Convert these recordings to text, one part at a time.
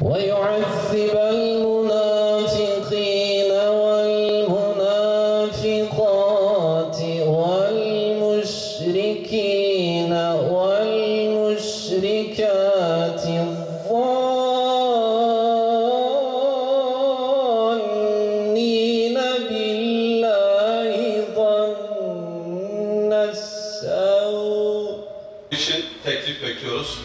ويعذب المنافقين والمنافقات والمشركين والمشركات الظانين بالله ظن السوء. İşin teklif bekliyoruz.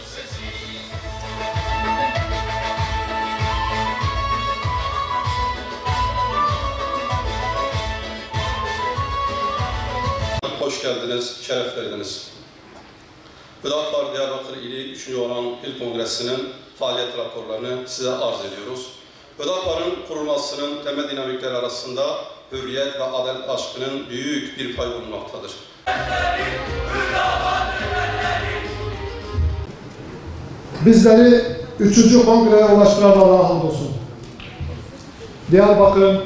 Hoş geldiniz, şeref verdiniz. Hüdat Var Diyarbakır ili 3. olan İl Kongresi'nin faaliyet raporlarını size arz ediyoruz. Hüdat Var'ın kurulmasının temel dinamikleri arasında hürriyet ve adalet aşkının büyük bir pay bulunmaktadır. Bizleri 3. Kongreye ulaştıran Allah'a hamdolsun. Diyarbakır'ın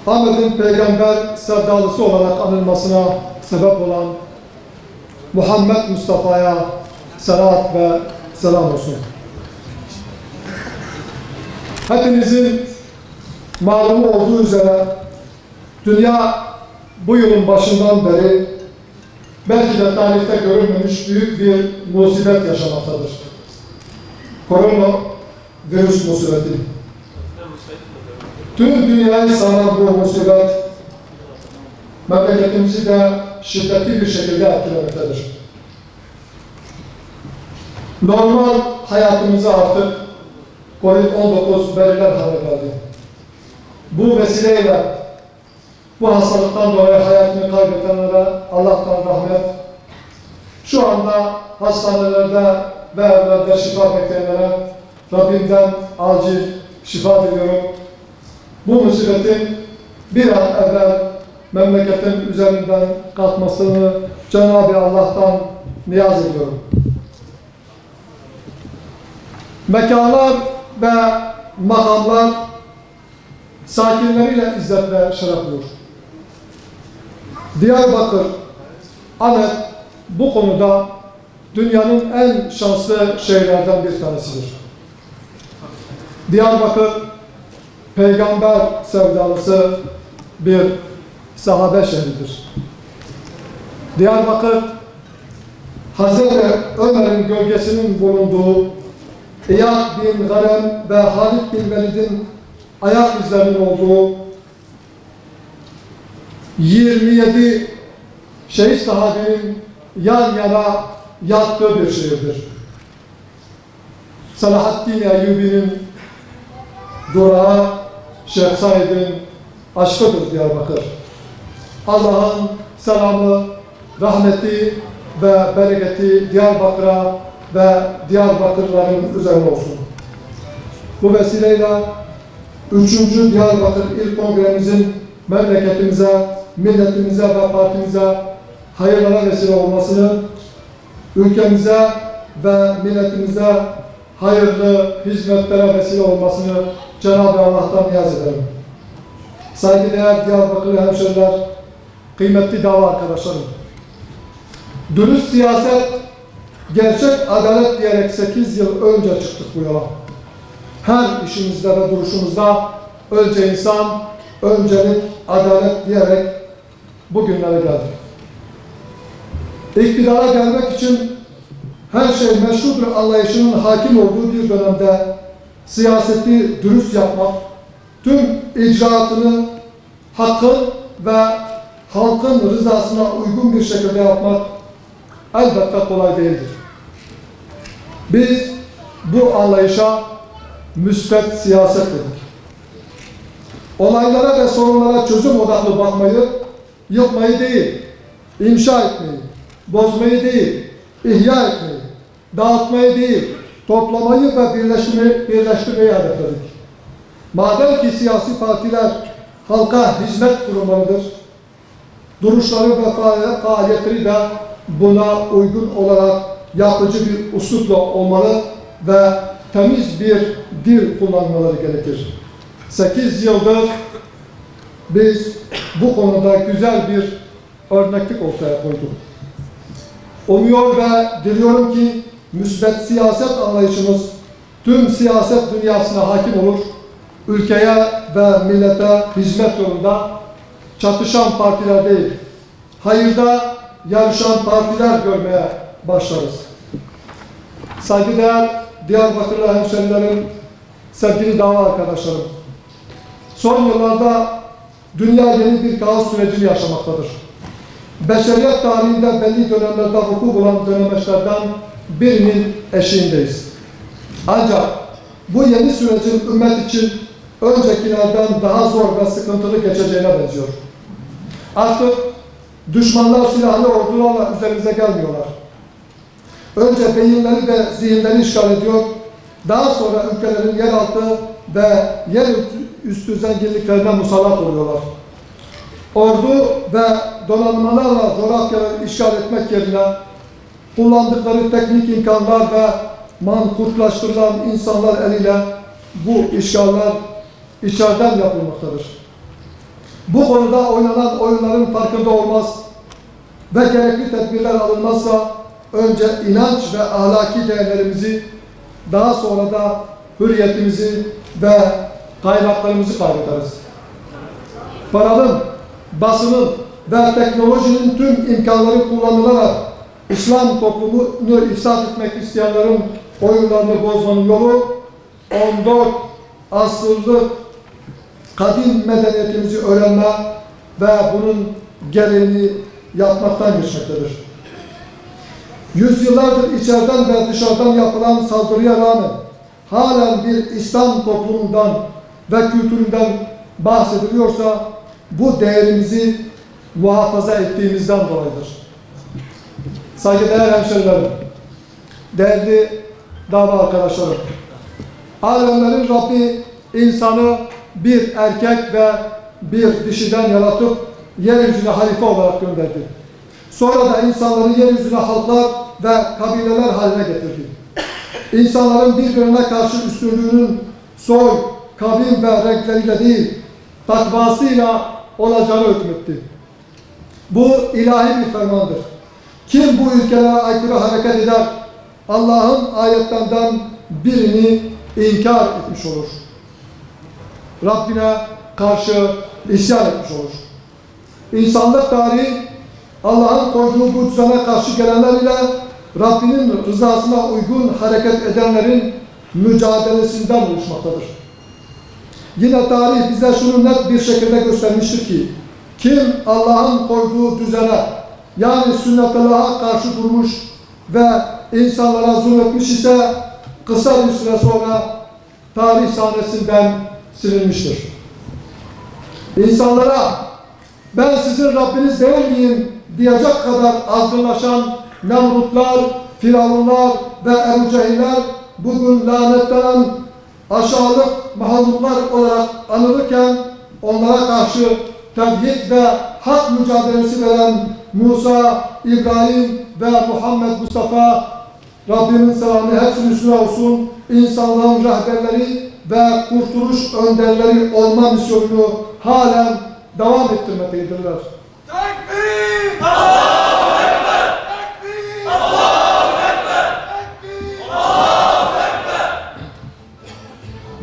Ahmet'in peygamber sevdalısı olarak anılmasına sebep olan Muhammed Mustafa'ya salat ve selam olsun. Hepinizin malumu olduğu üzere dünya bu yılın başından beri belki de tarihte görülmemiş büyük bir musibet yaşamaktadır. Koronavirüs musibeti. Tüm dünyayı saran bu musibet memleketimizi de şiddetli bir şekilde etkilemektedir. Normal hayatımıza artık COVID-19 belirler hale geldi. Bu vesileyle bu hastalıktan dolayı hayatını kaybedenlere Allah'tan rahmet, şu anda hastanelerde ve evlerde şifa bekleyenlere Rabbimden acil şifa diliyorum. Bu musibetin bir an evvel memleketin üzerinden kalkmasını Cenab-ı Allah'tan niyaz ediyorum. Mekanlar ve makamlar sakinleriyle izzet ve şeref bulur. Diyarbakır, Ahmet bu konuda dünyanın en şanslı şehirlerden bir tanesidir. Diyarbakır, peygamber sevdalısı bir sahabe şehridir. Diyarbakır, Hazreti Ömer'in gölgesinin bulunduğu İyad bin Garem ve Halid bin Velid'in ayak izlerinin olduğu 27 şehit sahabenin yan yana yattığı bir şehirdir. Selahaddin Eyyubi'nin durağı Şeyh Said'in aşkıdır Diyarbakır. Allah'ın selamı, rahmeti ve bereketi Diyarbakır'a ve Diyarbakırların üzerine olsun. Bu vesileyle 3. Diyarbakır İl Kongremizin memleketimize, milletimize ve partimize hayırlara vesile olmasını, ülkemize ve milletimize hayırlı hizmetlere vesile olmasını Cenab-ı Allah'tan niyaz ederim. Saygıdeğer Diyarbakırlı hemşeriler, kıymetli dava arkadaşlarım, dürüst siyaset, gerçek adalet diyerek 8 yıl önce çıktık bu yola. Her işimizde ve duruşumuzda önce insan, öncelik, adalet diyerek bugünlere geldik. İktidara gelmek için her şey meşrudur anlayışının hakim olduğu bir dönemde siyaseti dürüst yapmak, tüm icraatını hakkın ve halkın rızasına uygun bir şekilde yapmak elbette kolay değildir. Biz bu anlayışa müsbet siyaset dedik. Olaylara ve sorunlara çözüm odaklı bakmayı, yıkmayı değil, inşa etmeyi, bozmayı değil, ihya etmeyi, dağıtmayı değil, toplamayı ve birleştirmeyi hedefledik. Madem ki siyasi partiler halka hizmet kurumlarıdır, duruşları ve faaliyetleri de buna uygun olarak yapıcı bir üslupla olmalı ve temiz bir dil kullanmaları gerekir. 8 yıldır biz bu konuda güzel bir örneklik ortaya koyduk. Umuyor ve diliyorum ki müsbet siyaset anlayışımız tüm siyaset dünyasına hakim olur, ülkeye ve millete hizmet yolunda çatışan partiler değil, hayırda yarışan partiler görmeye başlarız. Saygıdeğer Diyarbakırlı hemşerilerim, sevgili dava arkadaşlarım, son yıllarda dünya yeni bir kaos sürecini yaşamaktadır. Beşeriyet tarihinde belli dönemlerde vuku bulan dönemeçlerden birinin eşiğindeyiz. Ancak bu yeni sürecin ümmet için öncekilerden daha zor ve sıkıntılı geçeceğine benziyor. Artık düşmanlar silahlı ordularla üzerimize gelmiyorlar. Önce beyinleri ve zihinleri işgal ediyor, daha sonra ülkelerin yeraltı ve yerüstü zenginliklerine musallat oluyorlar. Ordu ve donanmalarla coğrafyayı işgal etmek yerine kullandıkları teknik imkanlar ve mankurtlaştırılan insanlar eliyle bu işgaller içeriden yapılmaktadır. Bu konuda oynanan oyunların farkında olmaz ve gerekli tedbirler alınmazsa önce inanç ve ahlaki değerlerimizi, daha sonra da hürriyetimizi ve kaynaklarımızı kaybederiz. Paranın, basının ve teknolojinin tüm imkanları kullanılarak İslam toplumunu ifsad etmek isteyenlerin oyunlarını bozmanın yolu 14 asırlık kadim medeniyetimizi öğrenme ve bunun gereğini yapmaktan geçmektedir. Yüzyıllardır içeriden ve dışarıdan yapılan saldırıya rağmen halen bir İslam toplumundan ve kültüründen bahsediliyorsa bu değerimizi muhafaza ettiğimizden dolayıdır. Saygıdeğer hemşerilerim, değerli dava arkadaşlarım, alemlerin Rabbi insanı bir erkek ve bir dişiden yaratıp yeryüzüne halife olarak gönderdi. Sonra da insanları yeryüzüne halklar ve kabileler haline getirdi. İnsanların birbirine karşı üstünlüğünün soy, kavim ve renkleriyle değil, takvasıyla olacağını hükmetti. Bu ilahi bir fermandır. Kim bu ülkelere aykırı hareket eder, Allah'ın ayetlerinden birini inkar etmiş olur. Rabbine karşı isyan etmiş olur. İnsanlık tarihi Allah'ın koyduğu bu düzene karşı gelenler ile Rabbinin rızasına uygun hareket edenlerin mücadelesinden oluşmaktadır. Yine tarih bize şunu net bir şekilde göstermiştir ki kim Allah'ın koyduğu düzene yani sünnet-i karşı durmuş ve insanlara zulmetmiş ise kısa bir süre sonra tarih sahnesinden silinmiştir. İnsanlara ben sizin Rabbiniz değil miyim diyecek kadar azgınlaşan Nemrutlar, Firavunlar ve Ebu Cehiller bugün lanetlenen aşağılık mahluklar olarak anılırken onlara karşı tevhid ve hak mücadelesi veren Musa, İbrahim ve Muhammed Mustafa, Rabbimin selamı hepsinin üstüne olsun, insanlığın rehberleri ve kurtuluş önderleri olma misyonunu halen devam ettirmektedirler. Tekbir! Allahu Ekber! Tekbir! Allahu Ekber! Tekbir! Allahu Ekber!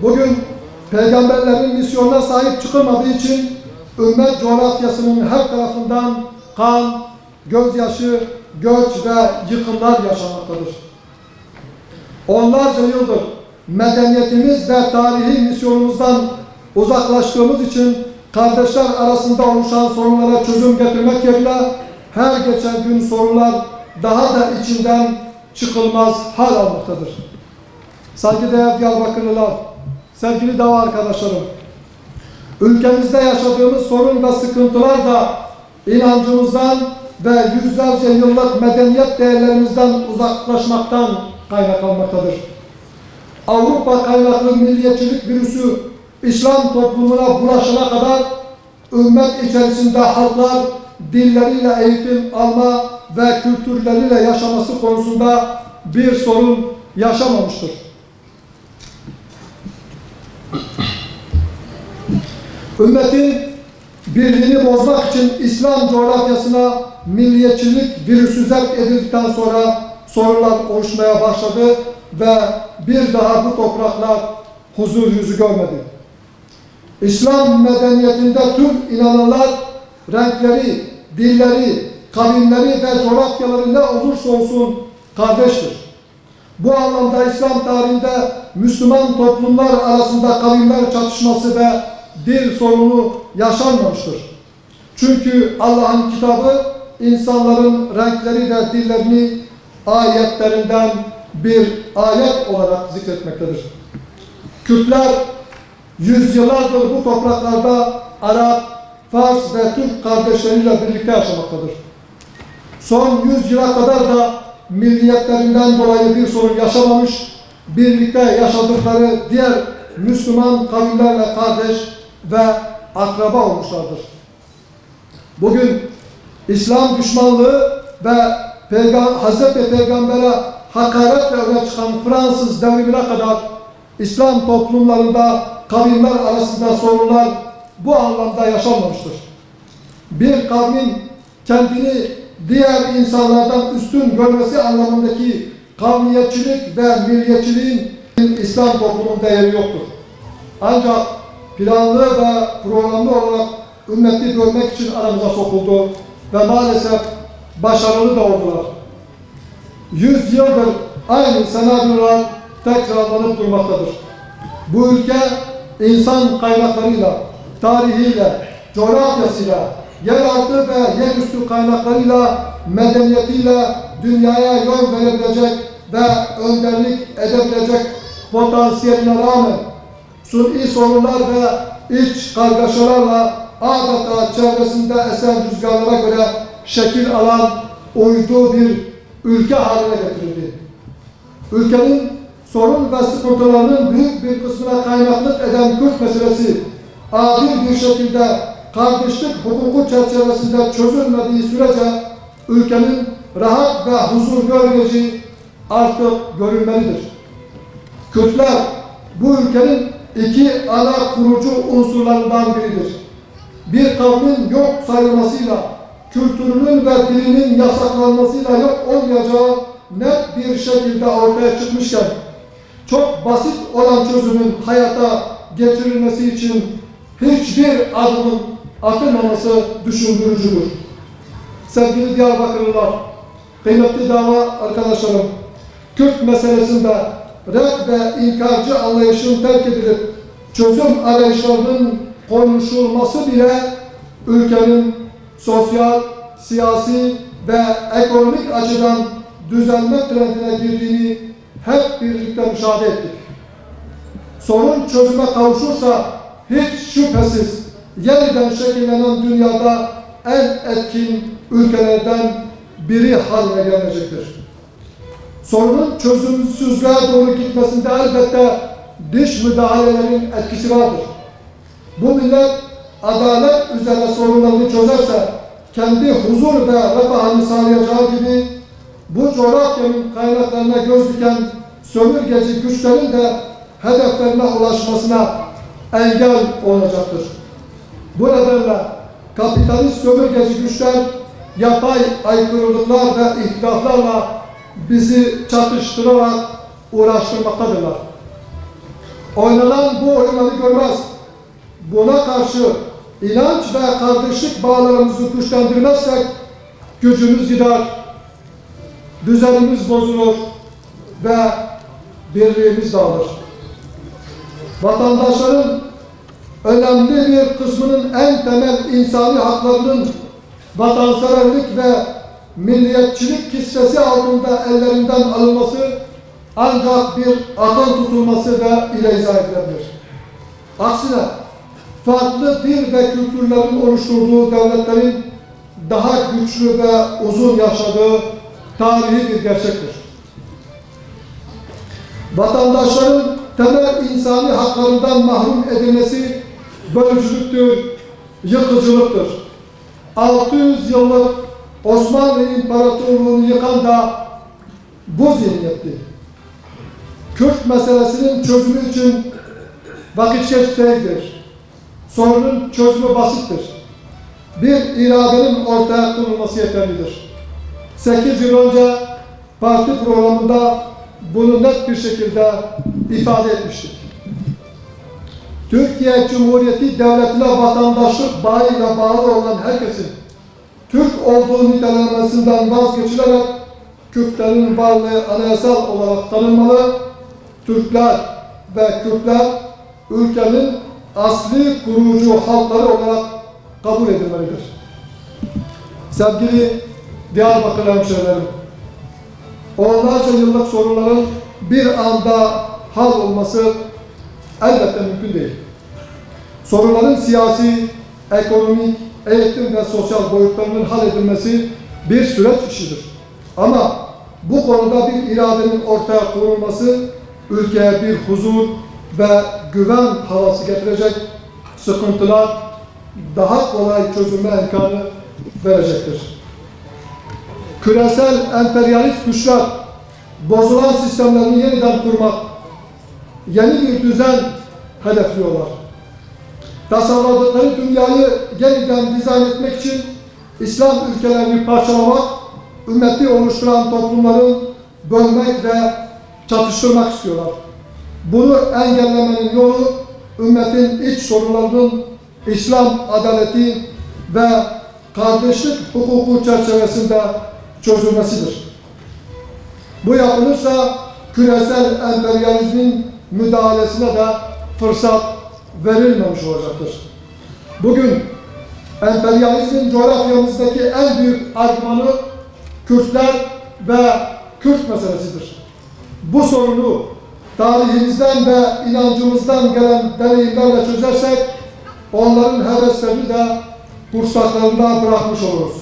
Bugün peygamberlerin misyonuna sahip çıkılmadığı için ümmet coğrafyasının her tarafından kan, gözyaşı, göç ve yıkımlar yaşanmaktadır. Onlarca yıldır medeniyetimiz ve tarihi misyonumuzdan uzaklaştığımız için kardeşler arasında oluşan sorunlara çözüm getirmek yerine her geçen gün sorunlar daha da içinden çıkılmaz hal almaktadır. Saygıdeğer Diyarbakırlılar, sevgili dava arkadaşlarım, ülkemizde yaşadığımız sorun ve sıkıntılar da inancımızdan ve yüzlerce yıllık medeniyet değerlerimizden uzaklaşmaktan kaynaklanmaktadır. Avrupa kaynaklı milliyetçilik virüsü İslam toplumuna bulaşana kadar ümmet içerisinde halklar dilleriyle eğitim alma ve kültürleriyle yaşaması konusunda bir sorun yaşamamıştır. Ümmetin birliğini bozmak için İslam coğrafyasına milliyetçilik virüsü zerk edildikten sonra sorunlar oluşmaya başladı ve bir daha bu topraklar huzur yüzü görmedi. İslam medeniyetinde tüm inananlar renkleri, dilleri, kavimleri ve coğrafyaları ne olursa olsun kardeştir. Bu anlamda İslam tarihinde Müslüman toplumlar arasında kavimler çatışması ve dil sorunu yaşanmamıştır. Çünkü Allah'ın kitabı insanların renkleri ve dillerini ayetlerinden bir ayet olarak zikretmektedir. Kürtler yüzyıllardır bu topraklarda Arap, Fars ve Türk kardeşleriyle birlikte yaşamaktadır. Son 100 yıla kadar da milliyetlerinden dolayı bir sorun yaşamamış, birlikte yaşadıkları diğer Müslüman kavimlerle kardeş ve akraba olmuşlardır. Bugün İslam düşmanlığı ve Hazreti Peygamber'e hakaretle öne çıkan Fransız devrimine kadar İslam toplumlarında kavimler arasında sorunlar bu anlamda yaşanmamıştır. Bir kavmin kendini diğer insanlardan üstün görmesi anlamındaki kavmiyetçilik ve milliyetçiliğin İslam toplumunda yeri yoktur. Ancak planlı ve programlı olarak ümmeti görmek için aramıza sokuldu ve maalesef başarılı da oldular. 100 yıldır aynı senaryolar tekrarlanıp durmaktadır. Bu ülke insan kaynaklarıyla, tarihiyle, coğrafyasıyla, yeraltı ve yerüstü kaynaklarıyla, medeniyetiyle dünyaya yön verebilecek ve önderlik edebilecek potansiyeline rağmen suni sorunlar ve iç kargaşalarla adeta çevresinde esen rüzgarlara göre şekil alan uydu bir ülke haline getirildi. Ülkenin sorun ve sıkıntılarının büyük bir kısmına kaynaklık eden Kürt meselesi adil bir şekilde kardeşlik hukuku çerçevesinde çözülmediği sürece ülkenin rahat ve huzur görmeyeceği artık görülmelidir. Kürtler bu ülkenin iki ana kurucu unsurlarından biridir. Bir kavmin yok sayılmasıyla, kültürünün ve dilinin yasaklanmasıyla yok olmayacağı net bir şekilde ortaya çıkmışken, çok basit olan çözümün hayata geçirilmesi için hiçbir adımın atılmaması düşündürücüdür. Sevgili Diyarbakırlılar, kıymetli dava arkadaşlarım, Kürt meselesinde red ve inkarcı anlayışın terk edilip çözüm arayışlarının konuşulması bile ülkenin sosyal, siyasi ve ekonomik açıdan düzelme trendine girdiğini hep birlikte müşahede ettik. Sorun çözüme kavuşursa hiç şüphesiz yeniden şekillenen dünyada en etkin ülkelerden biri haline gelecektir. Sorunun çözümsüzlüğe doğru gitmesinde elbette dış müdahalelerin etkisi vardır. Bu millet adalet üzerine sorunlarını çözerse kendi huzur ve refahını sağlayacağı gibi bu coğrafyanın kaynaklarına göz diken sömürgeci güçlerin de hedeflerine ulaşmasına engel olacaktır. Bu nedenle kapitalist sömürgeci güçler yapay aykırılıklar ve ihtilaflarla bizi çatıştırarak uğraştırmaktadırlar. Oynanan bu oyunları görmez. Buna karşı inanç ve kardeşlik bağlarımızı güçlendirmezsek gücümüz gider, düzenimiz bozulur ve birliğimiz dağılır. Vatandaşların önemli bir kısmının en temel insani haklarının vatanseverlik ve milliyetçilik kissesi altında ellerinden alınması ancak bir akıl tutulması ile izah edilebilir. Aksine farklı dil ve kültürlerin oluşturduğu devletlerin daha güçlü ve uzun yaşadığı tarihi bir gerçektir. Vatandaşların temel insani haklarından mahrum edilmesi bölücülüktür, yıkıcılıktır. 600 yıllık Osmanlı İmparatorluğu'nu yıkan da bu zihniyetti. Kürt meselesinin çözümü için vakit geç değildir. Sorunun çözümü basittir. Bir iradenin ortaya konulması yeterlidir. 8 yıl önce parti programında bunu net bir şekilde ifade etmiştik. Türkiye Cumhuriyeti Devleti'ne vatandaşlık bağıyla bağlı olan herkesin Türk olduğu nitelemesinden vazgeçilerek Kürtlerin varlığı anayasal olarak tanınmalı, Türkler ve Kürtler ülkenin asli kurucu halkları olarak kabul edilmelidir. Sevgili Diyarbakır hemşehrilerim, onlarca yıllık sorunların bir anda hal olması elbette mümkün değil. Sorunların siyasi, ekonomik, eğitim ve sosyal boyutlarının hal edilmesi bir süreç işidir. Ama bu konuda bir iradenin ortaya konulması ülkeye bir huzur ve güven havası getirecek, sıkıntılar daha kolay çözülme imkanı verecektir. Küresel emperyalist güçler bozulan sistemlerini yeniden kurmak, yeni bir düzen hedefliyorlar. Tasarladıkları dünyayı yeniden dizayn etmek için İslam ülkelerini parçalamak, ümmeti oluşturan toplumların bölmek ve çatıştırmak istiyorlar. Bunu engellemenin yolu ümmetin iç sorunlarının İslam adaleti ve kardeşlik hukuku çerçevesinde çözülmesidir. Bu yapılırsa küresel emperyalizmin müdahalesine de fırsat verilmemiş olacaktır. Bugün emperyalizmin coğrafyamızdaki en büyük argümanı Kürtler ve Kürt meselesidir. Bu sorunu tarihimizden ve inancımızdan gelen deneyimlerle çözersek onların heveslerini de kursaklarında bırakmış oluruz.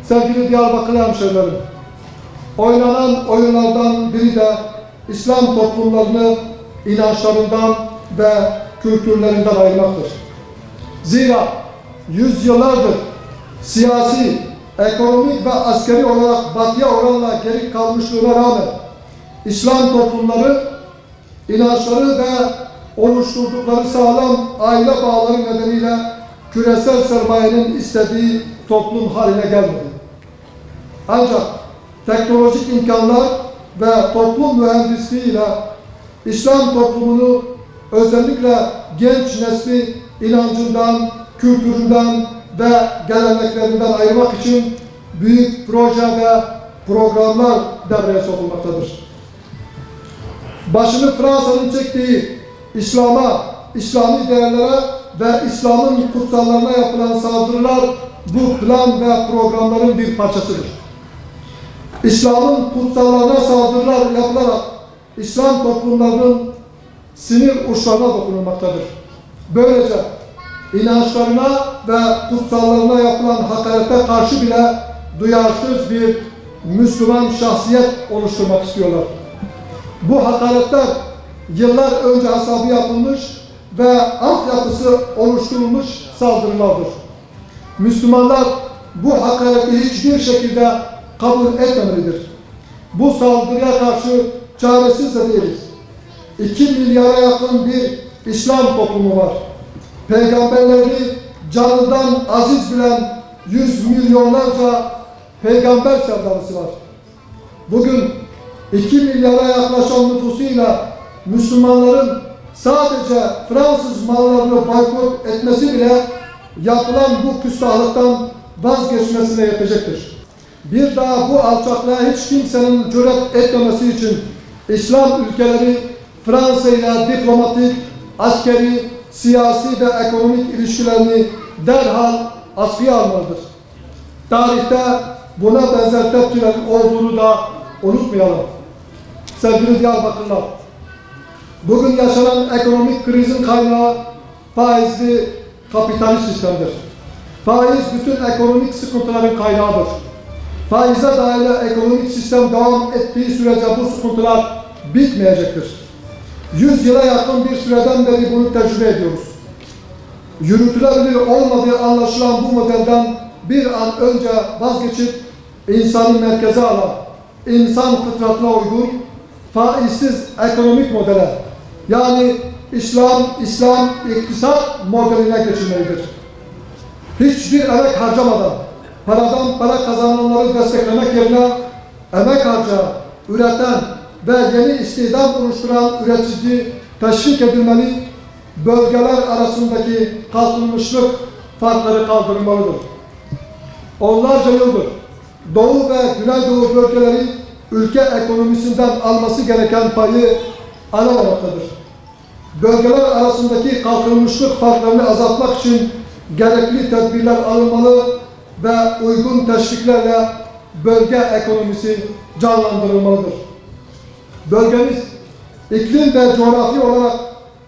Sevgili Diyarbakır hemşehrilerim, oynanan oyunlardan biri de İslam toplumlarını inançlarından ve kültürlerinden ayırmaktır. Zira yüzyıllardır siyasi, ekonomik ve askeri olarak batıya oranla geri kalmışlığına rağmen İslam toplumları inançları ve oluşturdukları sağlam aile bağları nedeniyle küresel sermayenin istediği toplum haline gelmedi. Ancak teknolojik imkanlar ve toplum mühendisliğiyle İslam toplumunu özellikle genç nesli inancından, kültüründen ve geleneklerinden ayırmak için büyük proje ve programlar devreye sokulmaktadır. Başını Fransa'nın çektiği İslam'a, İslami değerlere ve İslam'ın kutsallarına yapılan saldırılar bu plan ve programların bir parçasıdır. İslam'ın kutsallarına saldırılar yapılarak İslam toplumlarının sinir uçlarına dokunulmaktadır. Böylece inançlarına ve kutsallarına yapılan hakarete karşı bile duyarsız bir Müslüman şahsiyet oluşturmak istiyorlar. Bu hakaretler yıllar önce hesabı yapılmış ve altyapısı oluşturulmuş saldırılardır. Müslümanlar bu hakareti hiçbir şekilde kabul etmemelidir. Bu saldırıya karşı çaresiz de değiliz. 2 milyara yakın bir İslam toplumu var. Peygamberleri canından aziz bilen 100 milyonlarca peygamber sevdalısı var. Bugün 2 milyara yaklaşan nüfusuyla Müslümanların sadece Fransız mallarını boykot etmesi bile yapılan bu küstahlıktan vazgeçmesine yetecektir. Bir daha bu alçaklığa hiç kimsenin cüret etmemesi için İslam ülkeleri Fransa ile diplomatik, askeri, siyasi ve ekonomik ilişkilerini derhal askıya almalıdır. Tarihte buna benzer tepkilerin olduğunu da unutmayalım. Sevgili Diyarbakırlar, bugün yaşanan ekonomik krizin kaynağı faizli kapitalist sistemdir. Faiz bütün ekonomik sıkıntıların kaynağıdır. Faize dayalı ekonomik sistem devam ettiği sürece bu sıkıntılar bitmeyecektir. 100 yıla yakın bir süreden beri bunu tecrübe ediyoruz. Yürütülebilir olmadığı anlaşılan bu modelden bir an önce vazgeçip insanı merkeze alan, insan fıtratına uygun, faizsiz ekonomik modele, yani İslam iktisat modeline geçilmelidir. Hiçbir emek harcamadan, paradan para kazananları desteklemek yerine emek harcayan, üreten ve yeni istihdam oluşturan üretici teşvik edilmeli, bölgeler arasındaki kalkınmışlık farkları kaldırılmalıdır. Onlarca yıldır Doğu ve Güneydoğu bölgeleri ülke ekonomisinden alması gereken payı alamamaktadır. Bölgeler arasındaki kalkınmışlık farklarını azaltmak için gerekli tedbirler alınmalı ve uygun teşviklerle bölge ekonomisi canlandırılmalıdır. Bölgemiz iklim ve coğrafi olarak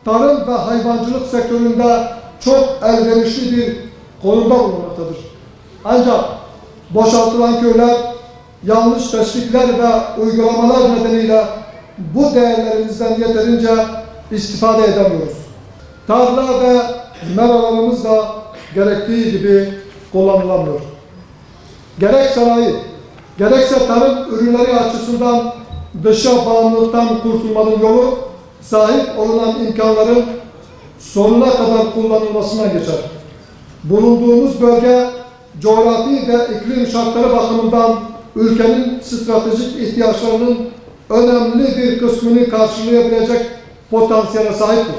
tarım ve hayvancılık sektöründe çok elverişli bir konumda bulunmaktadır. Ancak boşaltılan köyler, yanlış teşvikler ve uygulamalar nedeniyle bu değerlerimizden yeterince istifade edemiyoruz. Tarla ve meralarımız da gerektiği gibi kullanılamıyor. Gerek sanayi, gerekse tarım ürünleri açısından dışa bağımlılıktan kurtulmanın yolu, sahip olunan imkanların sonuna kadar kullanılmasına geçer. Bulunduğumuz bölge, coğrafi ve iklim şartları bakımından ülkenin stratejik ihtiyaçlarının önemli bir kısmını karşılayabilecek potansiyele sahiptir.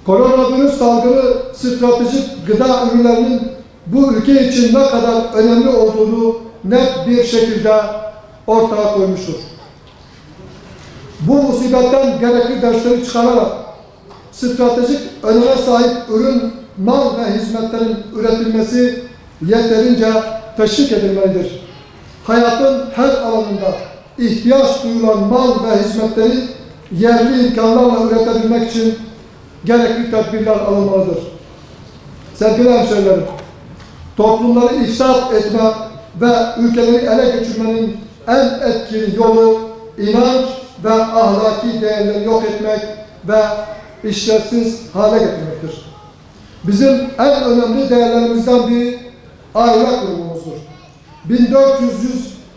Koronavirüs salgını stratejik gıda ürünlerinin bu ülke için ne kadar önemli olduğunu net bir şekilde ortaya koymuştur. Bu musibetten gerekli dersleri çıkararak stratejik öneme sahip ürün, mal ve hizmetlerin üretilmesi yeterince teşvik edilmelidir. Hayatın her alanında ihtiyaç duyulan mal ve hizmetleri yerli imkanlarla üretebilmek için gerekli tedbirler alınmalıdır. Sevgili hemşehrilerim, toplumları ifsad etme ve ülkeleri ele geçirmenin en etkili yolu inanç ve ahlaki değerleri yok etmek ve işlevsiz hale getirmektir. Bizim en önemli değerlerimizden biri aile kurumumuzdur.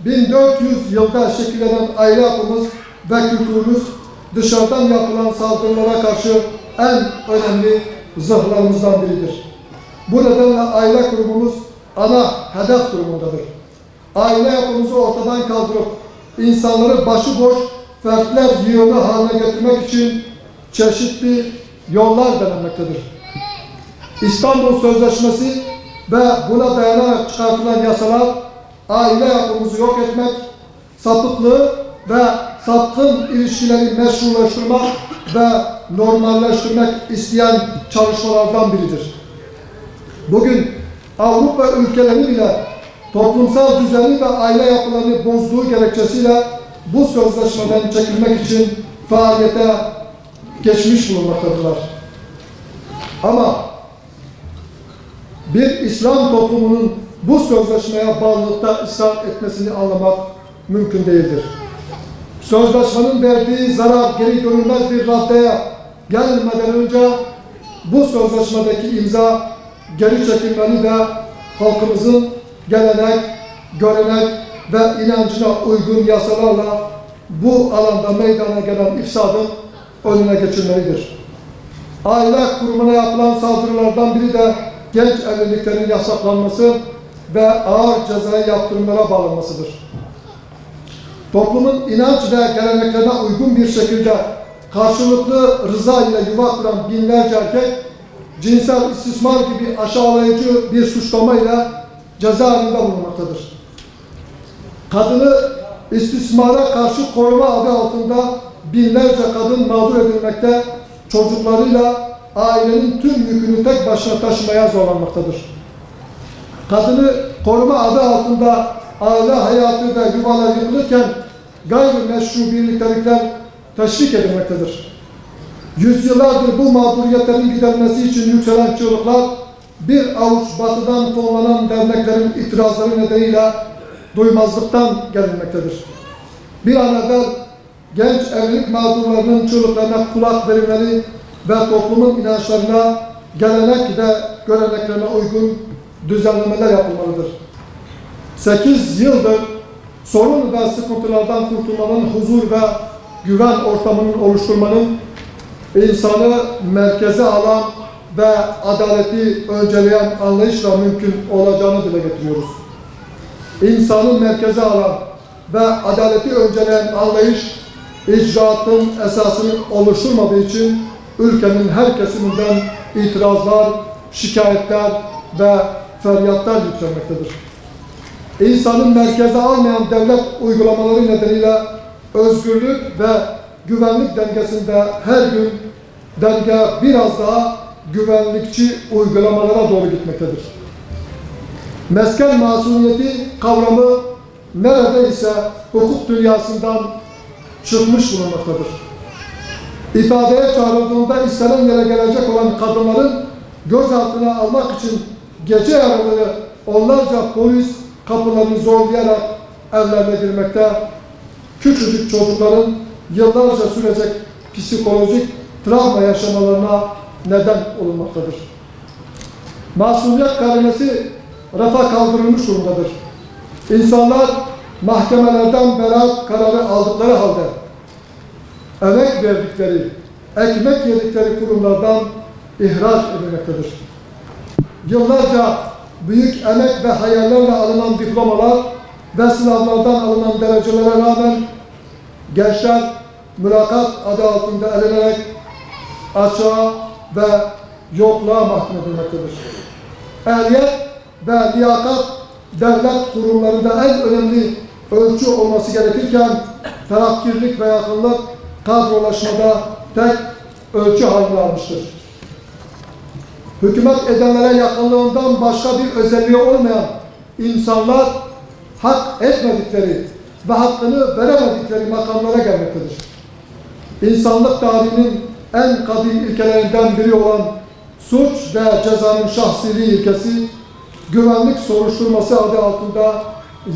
1400 yılda şekillenen aile yapımız ve kültürümüz dışarıdan yapılan saldırılara karşı en önemli zırhlarımızdan biridir. Bu nedenle aile kurumumuz ana hedef durumundadır. Aile yapımızı ortadan kaldırıp insanları başıboş fertler yığını haline getirmek için çeşitli yollar denenmektedir. İstanbul Sözleşmesi ve buna dayanarak çıkartılan yasalar aile yapımızı yok etmek, sapıklığı ve sapkın ilişkileri meşrulaştırmak ve normalleştirmek isteyen çalışmalardan biridir. Bugün Avrupa ülkeleri bile toplumsal düzeni ve aile yapılarını bozduğu gerekçesiyle bu sözleşmeden çekilmek için faaliyete geçmiş bulunmaktadırlar. Ama bir İslam toplumunun bu sözleşmeye bağlılıkta ısrar etmesini anlamak mümkün değildir. Sözleşmenin verdiği zarar geri dönülmez bir raddeye gelmeden önce bu sözleşmedeki imza geri çekilmeli ve halkımızın gelenek, görenek ve inancına uygun yasalarla bu alanda meydana gelen ifsadın önüne geçilmelidir. Aile kurumuna yapılan saldırılardan biri de genç evliliklerin yasaklanması ve ağır cezai yaptırımlara bağlanmasıdır. Toplumun inanç ve geleneklerine uygun bir şekilde karşılıklı rıza ile yuva kuran binlerce erkek, cinsel istismar gibi aşağılayıcı bir suçlamayla cezaevinde bulunmaktadır. Kadını istismara karşı koruma adı altında binlerce kadın mağdur edilmekte, çocuklarıyla ailenin tüm yükünü tek başına taşımaya zorlanmaktadır. Kadını koruma adı altında aile hayatı ve yuvalar yıkılırken gayrimeşru birliktelikler teşvik edilmektedir. Yüzyıllardır bu mağduriyetlerin giderilmesi için yükselen çığlıklar bir avuç batıdan fonlanan derneklerin itirazları nedeniyle duymazlıktan gelinmektedir. Bir an evvel genç evlilik mağdurlarının çığlıklarına kulak verilmeli ve toplumun inançlarına, gelenek ve göreneklerine uygun düzenlemeler yapılmalıdır. 8 yıldır sorun ve sıkıntılardan kurtulmanın, huzur ve güven ortamının oluşturmanın, insanı merkeze alan ve adaleti önceleyen anlayışla mümkün olacağını dile getiriyoruz. İnsanı merkeze alan, ve adaleti önceleyen anlayış, icraatın esasını oluşturmadığı için ülkenin her kesiminden itirazlar, şikayetler ve feryatlar yükselmektedir. İnsanın merkeze almayan devlet uygulamaları nedeniyle özgürlük ve güvenlik dengesinde her gün denge biraz daha güvenlikçi uygulamalara doğru gitmektedir. Mesken masumiyeti kavramı neredeyse hukuk dünyasından çıkmış bulunmaktadır. İfadeye çağrıldığında istenen yere gelecek olan kadınların gözaltına almak için gece yarıları onlarca polis kapılarını zorlayarak evlerine girmekte, küçücük çocukların yıllarca sürecek psikolojik travma yaşamalarına neden olunmaktadır. Masumiyet karinesi rafa kaldırılmış durumdadır. İnsanlar mahkemelerden beraat kararı aldıkları halde emek verdikleri, ekmek yedikleri kurumlardan ihraç edilmektedir. Yıllarca büyük emek ve hayallerle alınan diplomalar ve sınavlardan alınan derecelere rağmen gençler mülakat adı altında elenerek açığa ve yokluğa mahkum edilmektedir. Ehliyet ve liyakat devlet kurumlarında en önemli ölçü olması gerekirken tarafkirlik ve yakınlık kadrolaşmada tek ölçü haline almıştır. Hükümet edenlere yakınlığından başka bir özelliği olmayan insanlar hak etmedikleri ve hakkını veremedikleri makamlara gelmektedir. İnsanlık tarihinin en kadim ilkelerinden biri olan suç ve cezanın şahsiliği ilkesi, güvenlik soruşturması adı altında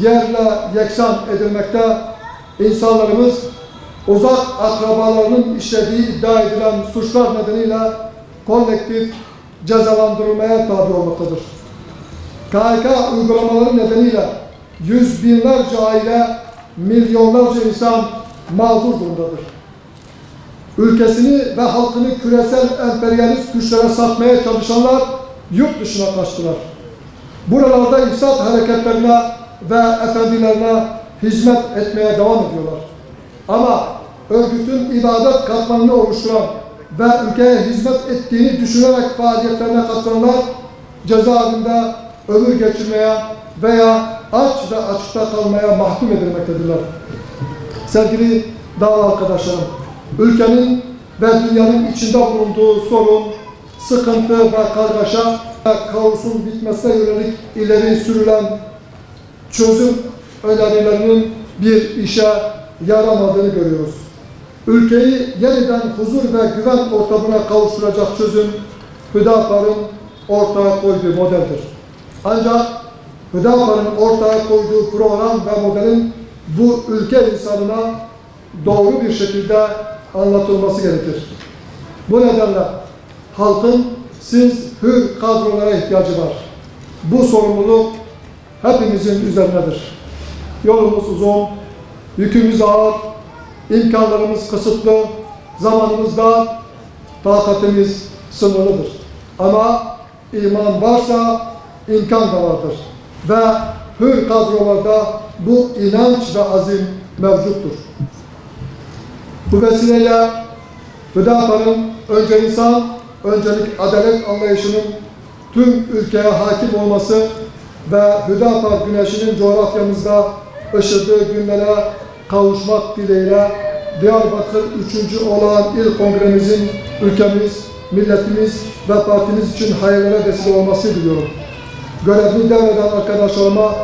yerle yeksan edilmekte, insanlarımız uzak akrabalarının işlediği iddia edilen suçlar nedeniyle kolektif cezalandırılmaya tabi olmaktadır. KHK uygulamaları nedeniyle yüz binlerce aile, milyonlarca insan mağdur durumdadır. Ülkesini ve halkını küresel emperyalist güçlere satmaya çalışanlar yurt dışına kaçtılar. Buralarda ifsat hareketlerine ve efendilerine hizmet etmeye devam ediyorlar. Ama örgütün ibadet katmanını oluşturan ve ülkeye hizmet ettiğini düşünerek faaliyetlerine katılanlar cezaevinde ömür geçirmeye veya aç ve açıkta kalmaya mahkum edilmektedirler. Sevgili dava arkadaşlarım, ülkenin ve dünyanın içinde bulunduğu sorun, sıkıntı ve kargaşa ve kaosun bitmesine yönelik ileri sürülen çözüm önerilerinin bir işe yaramadığını görüyoruz. Ülkeyi yeniden huzur ve güven ortamına kavuşturacak çözüm Hüdapar'ın ortaya koyduğu modeldir. Ancak Hüdapar'ın ortaya koyduğu program ve modelin bu ülke insanına doğru bir şekilde anlatılması gerekir. Bu nedenle halkın siz hür kadrolara ihtiyacı var. Bu sorumluluk hepimizin üzerindedir. Yolumuz uzun, yükümüz ağır, imkanlarımız kısıtlı, zamanımız dar, takatimiz sınırlıdır. Ama iman varsa imkan da vardır. Ve hür kadrolarda bu inanç ve azim mevcuttur. Bu vesileyle Hüdapar'ın önce insan, öncelik adalet anlayışının tüm ülkeye hakim olması ve Hüdapar güneşinin coğrafyamızda ışıdığı günlere kavuşmak dileğiyle Diyarbakır 3. olağan il kongremizin ülkemiz, milletimiz ve partimiz için hayırlara vesile olması diliyorum. Görevini devreden arkadaşlarıma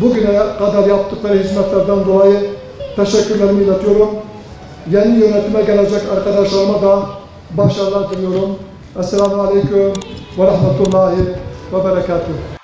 bugüne kadar yaptıkları hizmetlerden dolayı teşekkürlerimi iletiyorum. Yeni yönetime gelecek arkadaşlarıma da başarılar diliyorum. Esselamu Aleyküm ve Rahmetullahi ve Berekatuhu.